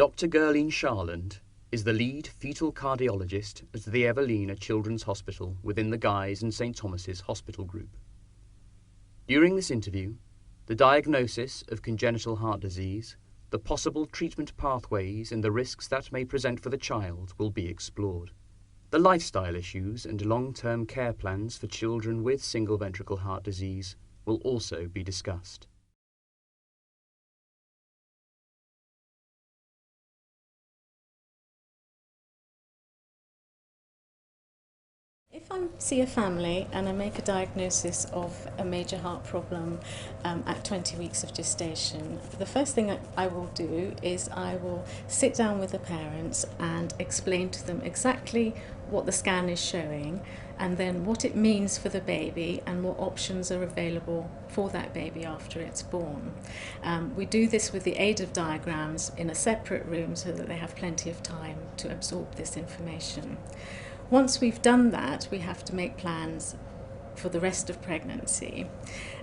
Dr. Gurleen Sharland is the lead fetal cardiologist at the Evelina Children's Hospital within the Guy's and St Thomas's Hospital Group. During this interview, the diagnosis of congenital heart disease, the possible treatment pathways and the risks that may present for the child will be explored. The lifestyle issues and long-term care plans for children with single ventricle heart disease will also be discussed. If I see a family and I make a diagnosis of a major heart problem at 20 weeks of gestation, the first thing I will do is I will sit down with the parents and explain to them exactly what the scan is showing and then what it means for the baby and what options are available for that baby after it's born. We do this with the aid of diagrams in a separate room so that they have plenty of time to absorb this information. Once we've done that, we have to make plans for the rest of pregnancy.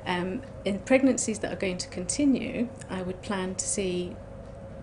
In pregnancies that are going to continue, I would plan to see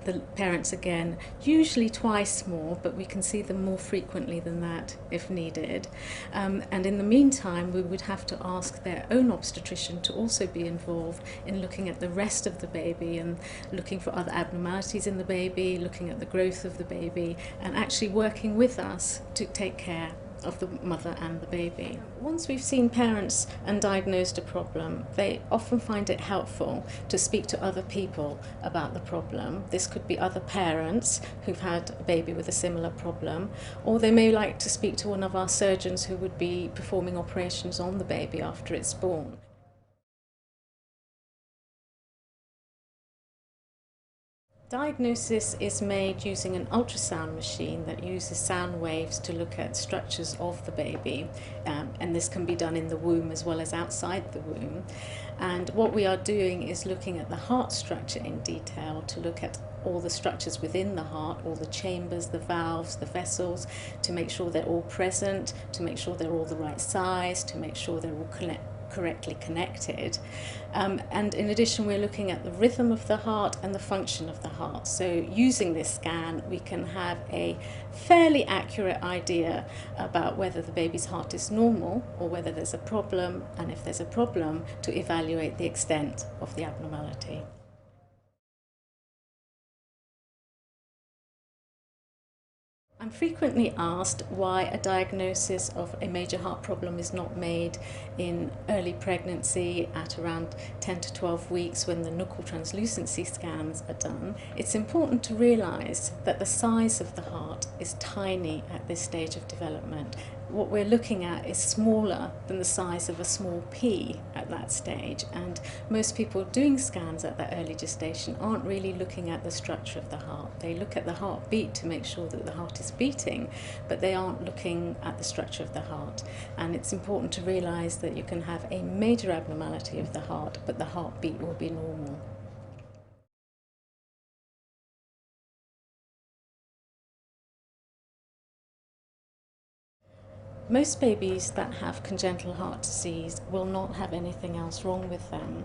the parents again, usually twice more, but we can see them more frequently than that if needed. And in the meantime, we would have to ask their own obstetrician to also be involved in looking at the rest of the baby and looking for other abnormalities in the baby, looking at the growth of the baby, and actually working with us to take care of the mother and the baby. Once we've seen parents and diagnosed a problem, they often find it helpful to speak to other people about the problem. This could be other parents who've had a baby with a similar problem, or they may like to speak to one of our surgeons who would be performing operations on the baby after it's born. Diagnosis is made using an ultrasound machine that uses sound waves to look at structures of the baby, and this can be done in the womb as well as outside the womb. And what we are doing is looking at the heart structure in detail to look at all the structures within the heart, all the chambers, the valves, the vessels, to make sure they're all present, to make sure they're all the right size, to make sure they're all correctly connected. And in addition, we're looking at the rhythm of the heart and the function of the heart. So using this scan, we can have a fairly accurate idea about whether the baby's heart is normal or whether there's a problem, and if there's a problem, to evaluate the extent of the abnormality. I'm frequently asked why a diagnosis of a major heart problem is not made in early pregnancy at around 10 to 12 weeks when the nuchal translucency scans are done. It's important to realise that the size of the heart is tiny at this stage of development. What we're looking at is smaller than the size of a small pea at that stage, and most people doing scans at that early gestation aren't really looking at the structure of the heart. They look at the heartbeat to make sure that the heart is beating, but they aren't looking at the structure of the heart. And it's important to realise that you can have a major abnormality of the heart, but the heartbeat will be normal. Most babies that have congenital heart disease will not have anything else wrong with them,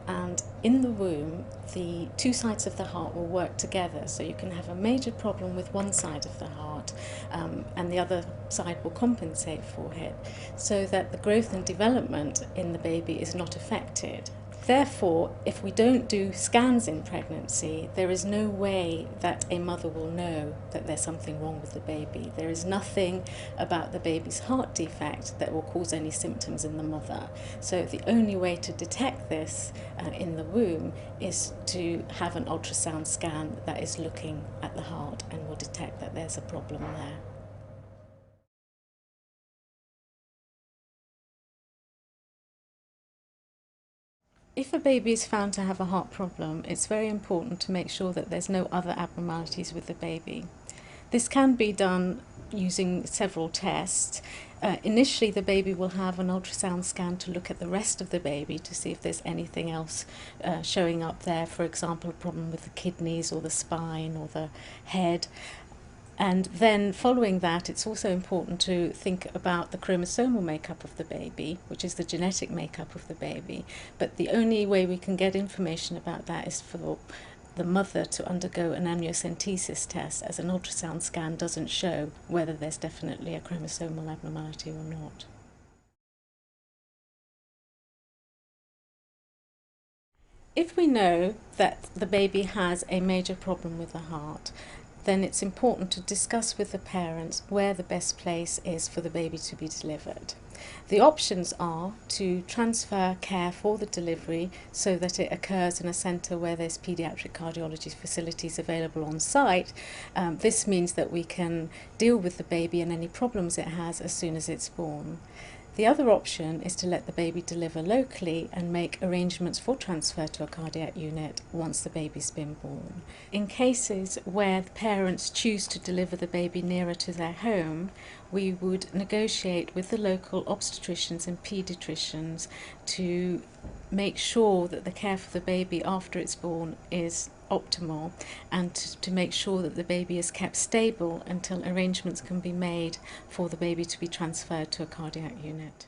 and in the womb the two sides of the heart will work together, so you can have a major problem with one side of the heart and the other side will compensate for it, so that the growth and development in the baby is not affected. Therefore, if we don't do scans in pregnancy, there is no way that a mother will know that there's something wrong with the baby. There is nothing about the baby's heart defect that will cause any symptoms in the mother. So the only way to detect this in the womb is to have an ultrasound scan that is looking at the heart and will detect that there's a problem there. If a baby is found to have a heart problem, it's very important to make sure that there's no other abnormalities with the baby. This can be done using several tests. Initially, the baby will have an ultrasound scan to look at the rest of the baby to see if there's anything else showing up there, for example, a problem with the kidneys or the spine or the head. And then following that, it's also important to think about the chromosomal makeup of the baby, which is the genetic makeup of the baby. But the only way we can get information about that is for the mother to undergo an amniocentesis test, as an ultrasound scan doesn't show whether there's definitely a chromosomal abnormality or not. If we know that the baby has a major problem with the heart, then it's important to discuss with the parents where the best place is for the baby to be delivered. The options are to transfer care for the delivery so that it occurs in a centre where there's paediatric cardiology facilities available on site. This means that we can deal with the baby and any problems it has as soon as it's born. The other option is to let the baby deliver locally and make arrangements for transfer to a cardiac unit once the baby's been born. In cases where the parents choose to deliver the baby nearer to their home, we would negotiate with the local obstetricians and paediatricians to make sure that the care for the baby after it's born is optimal, and to make sure that the baby is kept stable until arrangements can be made for the baby to be transferred to a cardiac unit.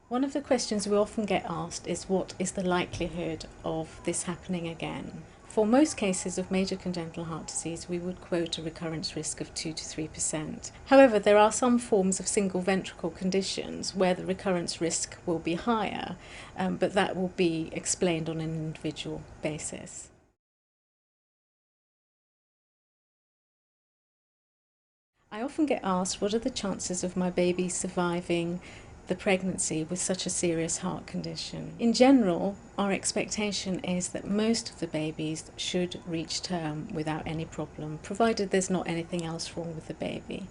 One of the questions we often get asked is, what is the likelihood of this happening again? For most cases of major congenital heart disease, we would quote a recurrence risk of 2 to 3%. However, there are some forms of single ventricle conditions where the recurrence risk will be higher, but that will be explained on an individual basis. I often get asked, what are the chances of my baby surviving the pregnancy with such a serious heart condition? In general, our expectation is that most of the babies should reach term without any problem, provided there's not anything else wrong with the baby.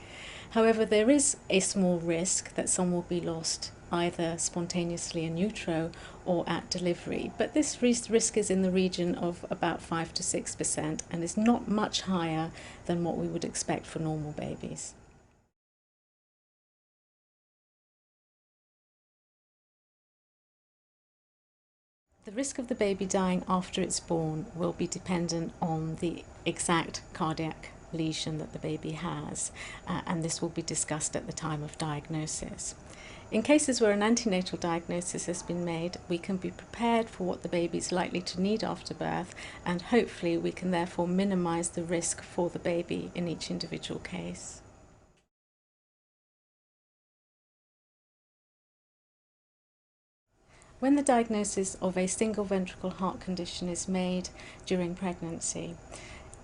However, there is a small risk that some will be lost either spontaneously in utero or at delivery, but this risk is in the region of about 5 to 6% and is not much higher than what we would expect for normal babies. The risk of the baby dying after it's born will be dependent on the exact cardiac lesion that the baby has, and this will be discussed at the time of diagnosis. In cases where an antenatal diagnosis has been made, we can be prepared for what the baby is likely to need after birth, and hopefully we can therefore minimise the risk for the baby in each individual case. When the diagnosis of a single ventricle heart condition is made during pregnancy,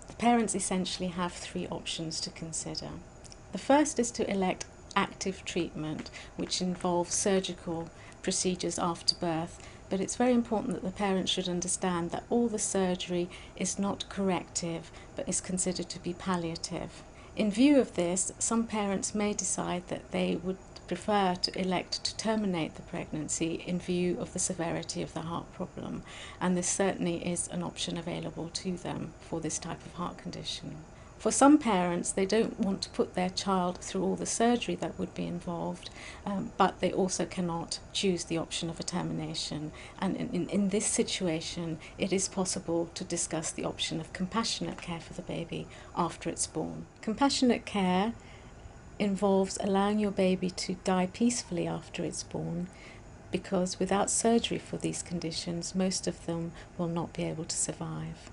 the parents essentially have 3 options to consider. The first is to elect active treatment, which involves surgical procedures after birth, but it's very important that the parents should understand that all the surgery is not corrective, but is considered to be palliative. In view of this, some parents may decide that they would prefer to elect to terminate the pregnancy in view of the severity of the heart problem, and this certainly is an option available to them for this type of heart condition. For some parents, they don't want to put their child through all the surgery that would be involved, but they also cannot choose the option of a termination. And in this situation, it is possible to discuss the option of compassionate care for the baby after it's born. Compassionate care involves allowing your baby to die peacefully after it's born, because without surgery for these conditions, most of them will not be able to survive.